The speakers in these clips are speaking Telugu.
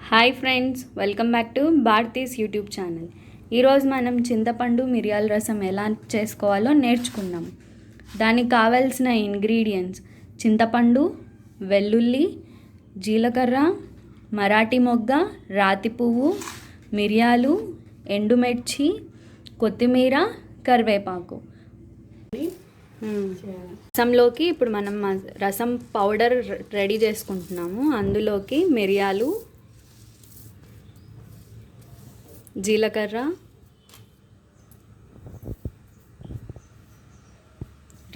Hi friends, welcome back to Bharati's YouTube channel. ఈరోజు మనం చింతపండు మిరియాల రసం ఎలా చేసుకోవాలో నేర్చుకుందాం. దానికి కావాల్సిన ఇంగ్రీడియంట్స్: చింతపండు, వెల్లుల్లి, జీలకర్ర, మరాఠీ మొగ్గ, రాతి పువ్వు, మిరియాలు, ఎండుమిర్చి, కొత్తిమీర, కరివేపాకు. రసంలోకి ఇప్పుడు మనం రసం పౌడర్ రెడీ చేసుకుంటున్నాము. అందులోకి మిరియాలు, జీలకర్ర,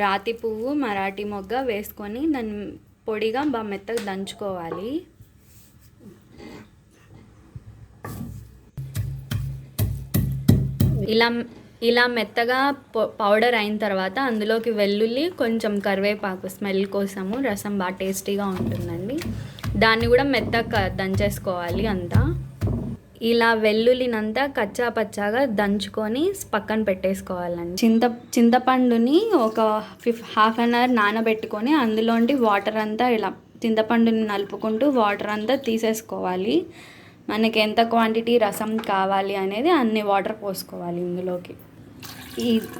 రాతి పువ్వు, మరాఠీ మొగ్గ వేసుకొని దాన్ని పొడిగా బాగా మెత్తగా దంచుకోవాలి. ఇలా మెత్తగా పౌడర్ అయిన తర్వాత అందులోకి వెల్లుల్లి, కొంచెం కరివేపాకు స్మెల్ కోసము, రసం బాగా టేస్టీగా ఉంటుందండి. దాన్ని కూడా మెత్తగా దంచేసుకోవాలి అంతా. ఇలా వెల్లుల్లినంతా కచ్చా పచ్చాగా దంచుకొని పక్కన పెట్టేసుకోవాలండి. చింతపండుని ఒక హాఫ్ అన్ అవర్ నానబెట్టుకొని అందులోంటి వాటర్ అంతా ఇలా చింతపండుని నలుపుకుంటూ వాటర్ అంతా తీసేసుకోవాలి. మనకి ఎంత క్వాంటిటీ రసం కావాలి అనేది అన్ని వాటర్ పోసుకోవాలి.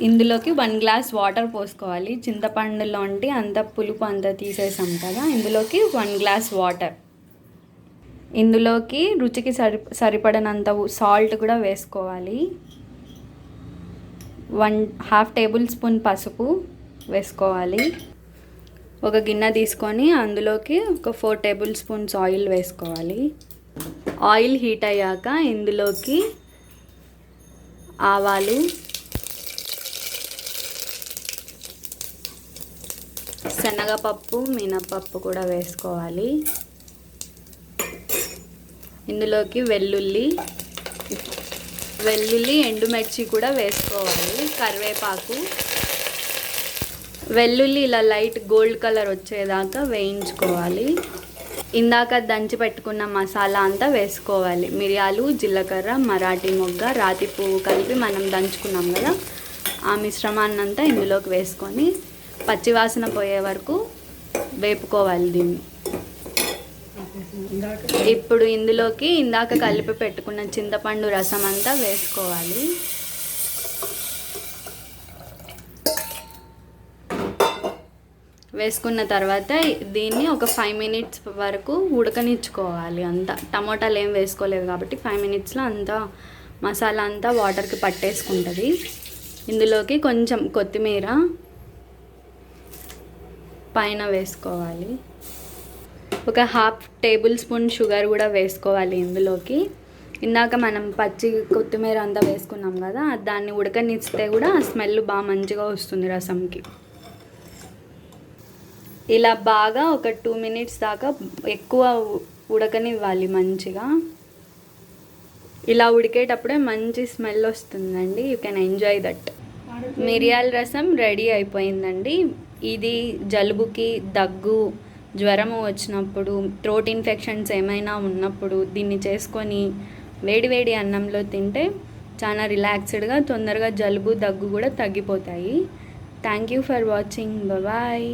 ఇందులోకి 1 గ్లాస్ వాటర్ పోసుకోవాలి. చింతపండులోంటి అంత పులుపు అంతా తీసేసాం కదా, ఇందులోకి 1 గ్లాస్ వాటర్. ఇందులోకి రుచికి సరిపడినంత సాల్ట్ కూడా వేసుకోవాలి. 1/2 టేబుల్ స్పూన్ పసుపు వేసుకోవాలి. ఒక గిన్నె తీసుకొని అందులోకి ఒక 4 టేబుల్ స్పూన్స్ ఆయిల్ వేసుకోవాలి. ఆయిల్ హీట్ అయ్యాక ఇందులోకి ఆవాలు, శనగపప్పు, మినపప్పు కూడా వేసుకోవాలి. ఇందులోకి వెల్లుల్లి, ఎండుమిర్చి కూడా వేసుకోవాలి. కరివేపాకు, వెల్లుల్లి ఇలా లైట్ గోల్డ్ కలర్ వచ్చేదాకా వేయించుకోవాలి. ఇందాక దంచి పెట్టుకున్న మసాలా అంతా వేసుకోవాలి. మిరియాలు, జీలకర్ర, మరాఠీ మొగ్గ, రాతి పువ్వు కలిపి మనం దంచుకున్నాం కదా, ఆ మిశ్రమాన్ని అంతా ఇందులోకి వేసుకొని పచ్చివాసన పోయే వరకు వేపుకోవాలి దీన్ని. ఇప్పుడు ఇందులోకి ఇందాక కలిపి పెట్టుకున్న చింతపండు రసం అంతా వేసుకోవాలి. వేసుకున్న తర్వాత దీన్ని ఒక 5 మినిట్స్ వరకు ఉడకనిచ్చుకోవాలి. అంతా టమోటాలు ఏం వేసుకోలేదు కాబట్టి 5 మినిట్స్లో అంతా మసాలా అంతా వాటర్కి పట్టేసుకుంటుంది. ఇందులోకి కొంచెం కొత్తిమీర పైన వేసుకోవాలి. ఒక 1/2 టేబుల్ స్పూన్ షుగర్ కూడా వేసుకోవాలి ఇందులోకి. ఇందాక మనం పచ్చి కొత్తిమీర అంతా వేసుకున్నాం కదా, దాన్ని ఉడకనిస్తే కూడా ఆ స్మెల్ బాగా మంచిగా వస్తుంది రసంకి. ఇలా బాగా ఒక 2 మినిట్స్ దాకా ఎక్కువ ఉడకనివ్వాలి మంచిగా. ఇలా ఉడికేటప్పుడే మంచి స్మెల్ వస్తుందండి. You can enjoy that. మిరియాల రసం రెడీ అయిపోయిందండి. ఇది జలుబుకి, దగ్గు, జ్వరము వచ్చినప్పుడు, థ్రోట్ ఇన్ఫెక్షన్స్ ఏమైనా ఉన్నప్పుడు దీన్ని చేసుకొని వేడి అన్నంలో తింటే చాలా రిలాక్స్డ్గా, తొందరగా జలుబు, దగ్గు కూడా తగ్గిపోతాయి. Thank you for watching. Bye.